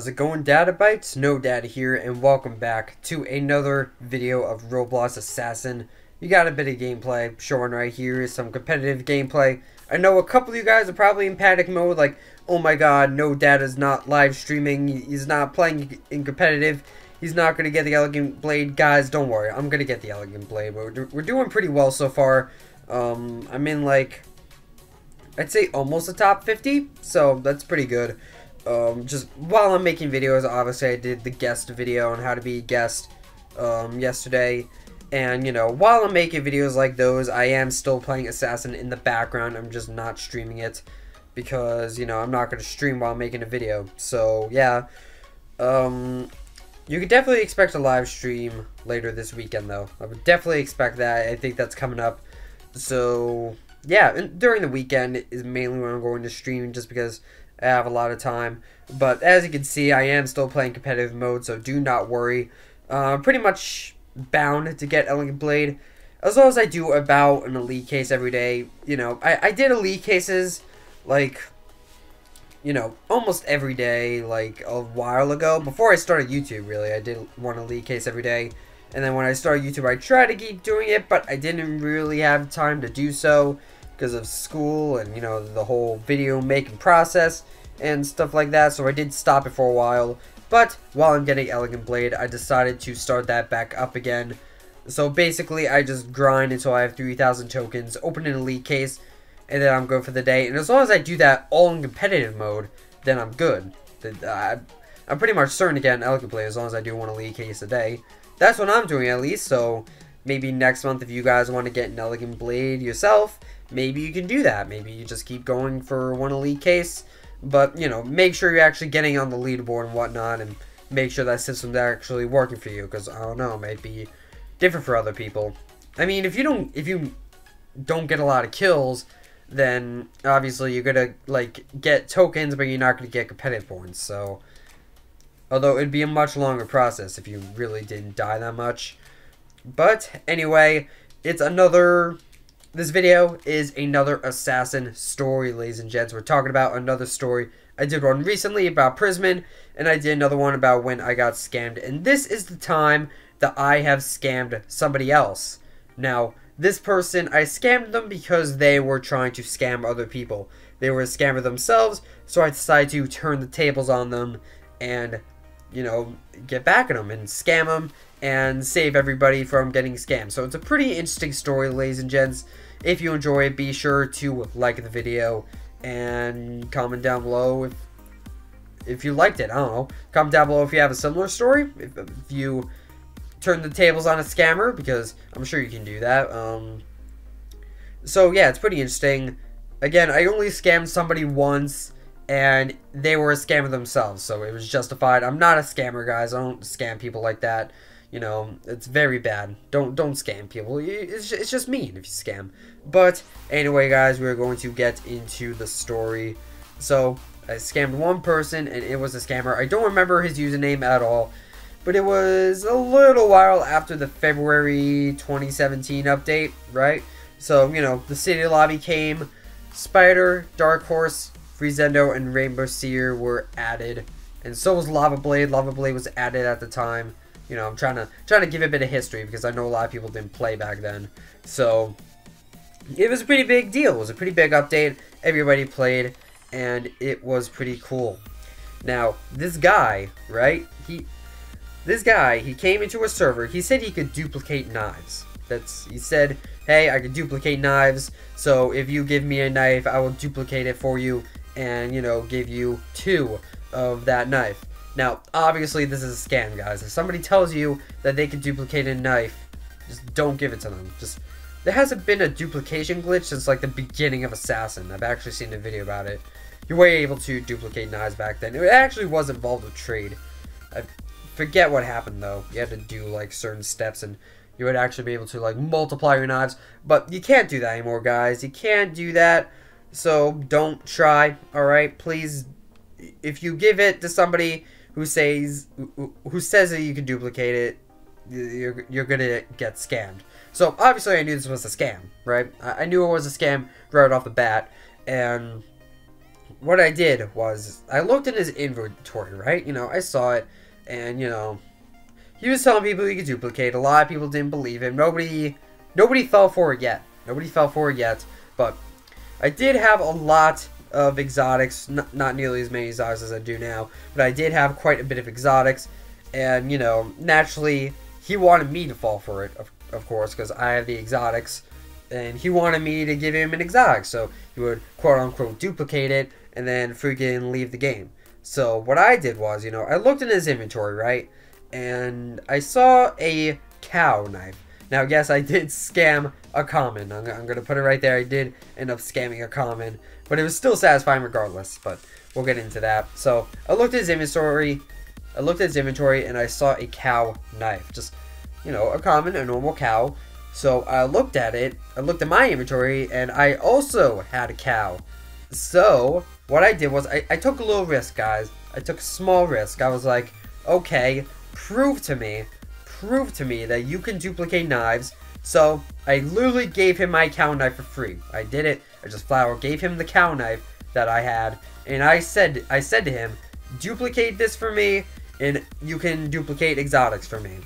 How's it going, Data Bytes? No Data here, and welcome back to another video of Roblox Assassin. You got a bit of gameplay showing right here, some competitive gameplay. I know a couple of you guys are probably in panic mode, like, oh my god, No Data's not live streaming, he's not playing in competitive, he's not going to get the Elegant Blade. Guys, don't worry, I'm going to get the Elegant Blade. We're doing pretty well so far. I'm in, like, I'd say almost the top 50, so that's pretty good. Just while I'm making videos, obviously I did the guest video on how to be a guest yesterday, and you know, while I'm making videos like those, I am still playing Assassin in the background. I'm just not streaming it because, you know, I'm not going to stream while I'm making a video. So yeah, you could definitely expect a live stream later this weekend though. I would definitely expect that. I think that's coming up. So yeah, and during the weekend is mainly when I'm going to stream, just because I have a lot of time. But as you can see, I am still playing competitive mode, so do not worry. Pretty much bound to get Elegant Blade, as long as I do about an elite case every day. You know, I did elite cases, like, you know, almost every day, like, a while ago. Before I started YouTube, really, I did one elite case every day. And then when I started YouTube, I tried to keep doing it, but I didn't really have time to do so because of school and, you know, the whole video making process and stuff like that. So I did stop it for a while. But while I'm getting Elegant Blade, I decided to start that back up again. So basically, I just grind until I have 3,000 tokens, open an elite case, and then I'm good for the day. And as long as I do that all in competitive mode, then I'm good. I'm pretty much certain to get an Elegant Blade as long as I do one elite case a day. That's what I'm doing, at least. So maybe next month, if you guys want to get an Elegant Blade yourself, maybe you can do that. Maybe you just keep going for one elite case. But, you know, make sure you're actually getting on the leaderboard and whatnot, and make sure that system's actually working for you, because, I don't know, it might be different for other people. I mean, if you don't get a lot of kills, then obviously you're gonna, like, get tokens, but you're not gonna get competitive points. So, although it'd be a much longer process if you really didn't die that much. But anyway, this video is another Assassin story, ladies and gents. We're talking about another story. I did one recently about Prisman, and I did another one about when I got scammed. And this is the time that I have scammed somebody else. Now, this person, I scammed them because they were trying to scam other people. They were a scammer themselves, so I decided to turn the tables on them and, you know, get back at them and scam them and save everybody from getting scammed. So it's a pretty interesting story, ladies and gents. If you enjoy it, be sure to like the video and comment down below if you liked it. I don't know. Comment down below if you have a similar story. If you turn the tables on a scammer, because I'm sure you can do that. So yeah, it's pretty interesting. Again, I only scammed somebody once, and they were a scammer themselves, so it was justified. I'm not a scammer, guys. I don't scam people like that. You know, it's very bad. Don't scam people. It's just mean if you scam. But anyway, guys, we're going to get into the story. So I scammed one person, and it was a scammer. I don't remember his username at all, but it was a little while after the February 2017 update, right? So, you know, the city lobby came. Spider, Dark Horse, Freezendo, and Rainbow Seer were added, and so was Lava Blade. Lava Blade was added at the time. You know, I'm trying to give a bit of history because I know a lot of people didn't play back then. So it was a pretty big deal. It was a pretty big update. Everybody played, and it was pretty cool. Now, this guy, right? He came into a server. He said he could duplicate knives. He said, hey, I can duplicate knives, so if you give me a knife, I will duplicate it for you and, you know, give you 2 of that knife. Now, obviously, this is a scam, guys. If somebody tells you that they can duplicate a knife, just don't give it to them. There hasn't been a duplication glitch since, like, the beginning of Assassin. I've actually seen a video about it. You were able to duplicate knives back then. It actually was involved with trade. I forget what happened, though. You had to do, like, certain steps, and you would actually be able to, like, multiply your knives. But you can't do that anymore, guys. You can't do that. So, don't try, alright? Please, if you give it to somebody who says that you can duplicate it, you're gonna get scammed. So obviously I knew this was a scam, right? I knew it was a scam right off the bat, and what I did was I looked in his inventory, right? You know, I saw it, and you know, he was telling people he could duplicate. A lot of people didn't believe him. Nobody fell for it yet. Nobody fell for it yet. But I did have a lot of exotics, not nearly as many exotics as I do now, but I did have quite a bit of exotics, and you know, naturally, he wanted me to fall for it, of course, because I have the exotics, and he wanted me to give him an exotic, so he would quote-unquote duplicate it, and then freaking leave the game. So what I did was, you know, I looked in his inventory, right, and I saw a cow knife. Now, yes, I did scam a common. I'm going to put it right there. I did end up scamming a common, but it was still satisfying regardless, but we'll get into that. So I looked at his inventory, and I saw a cow knife. Just, you know, a common, a normal cow. So I looked at it, I looked at my inventory, and I also had a cow. So what I did was I took a little risk, guys. I took a small risk. I was like, okay, prove to me that you can duplicate knives. So I literally gave him my cow knife for free. I did it. I just flat out gave him the cow knife that I had, and I said to him, duplicate this for me, and you can duplicate exotics for me.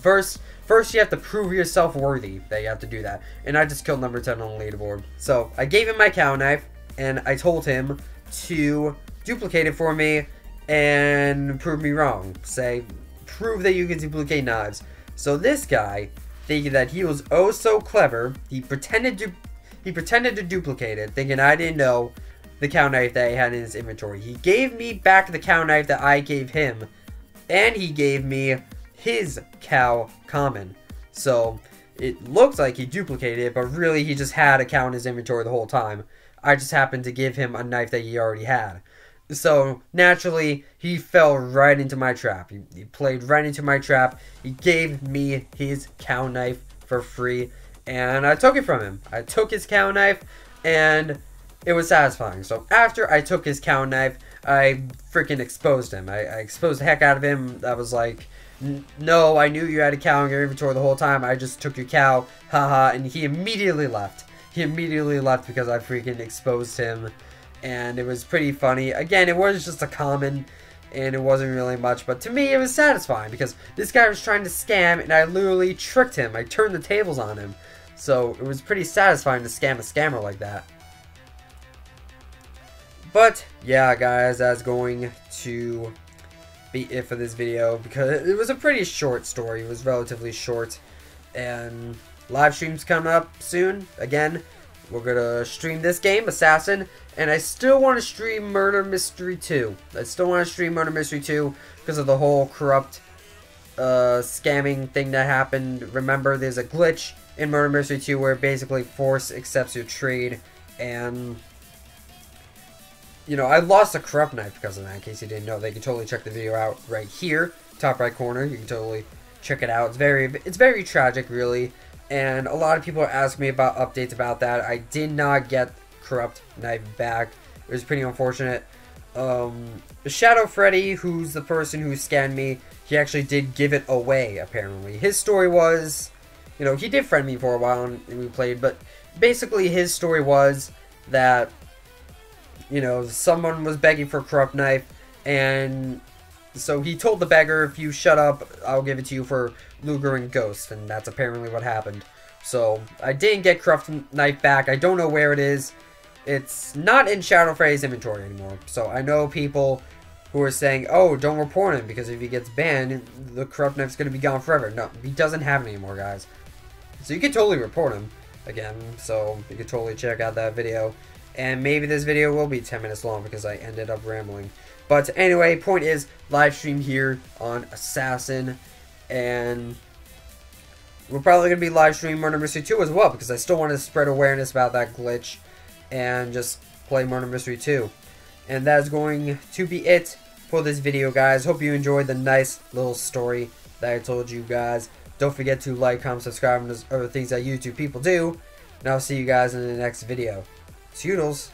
First you have to prove yourself worthy that you have to do that. And I just killed number 10 on the leaderboard. So I gave him my cow knife, and I told him to duplicate it for me and prove me wrong. Prove that you can duplicate knives. So this guy, thinking that he was oh so clever, he pretended to duplicate it, thinking I didn't know the cow knife that he had in his inventory. He gave me back the cow knife that I gave him, and he gave me his cow common. So it looks like he duplicated it, but really he just had a cow in his inventory the whole time. I just happened to give him a knife that he already had. So, naturally, he fell right into my trap. He played right into my trap. He gave me his cow knife for free, and I took it from him. I took his cow knife, and it was satisfying. So, after I took his cow knife, I freaking exposed him. I exposed the heck out of him. I was like, no, I knew you had a cow in your inventory the whole time. I just took your cow. Haha, and he immediately left. He immediately left because I freaking exposed him. And it was pretty funny. Again, it was just a common, and it wasn't really much, but to me it was satisfying because this guy was trying to scam, and I literally tricked him. I turned the tables on him. So it was pretty satisfying to scam a scammer like that. But yeah, guys, that's going to be it for this video because it was a pretty short story. It was relatively short, and live streams coming up soon. Again, we're gonna stream this game, Assassin, and I still want to stream Murder Mystery 2. I still want to stream Murder Mystery 2 because of the whole corrupt scamming thing that happened. Remember, there's a glitch in Murder Mystery 2 where basically Force accepts your trade, and you know, I lost a corrupt knife because of that. In case you didn't know, they can totally check the video out right here, top right corner. You can totally check it out. It's very tragic, really. And a lot of people are asking me about updates about that. I did not get corrupt knife back. It was pretty unfortunate. Shadow Freddy, who's the person who scanned me, he actually did give it away, apparently. His story was, you know, he did friend me for a while and we played, but basically his story was that, you know, someone was begging for a corrupt knife, and so he told the beggar, if you shut up, I'll give it to you for Luger and Ghost, and that's apparently what happened. So, I didn't get corrupt knife back. I don't know where it is. It's not in Shadow Freddy's inventory anymore. So, I know people who are saying, oh, don't report him, because if he gets banned, the corrupt knife's going to be gone forever. No, he doesn't have it anymore, guys. So, you can totally report him again. So, you can totally check out that video. And maybe this video will be 10 minutes long because I ended up rambling. But anyway, point is, live stream here on Assassin, and we're probably going to be live streaming Murder Mystery 2 as well, because I still want to spread awareness about that glitch, and just play Murder Mystery 2. And that is going to be it for this video, guys. Hope you enjoyed the nice little story that I told you guys. Don't forget to like, comment, subscribe, and those other things that YouTube people do. And I'll see you guys in the next video. Toodles!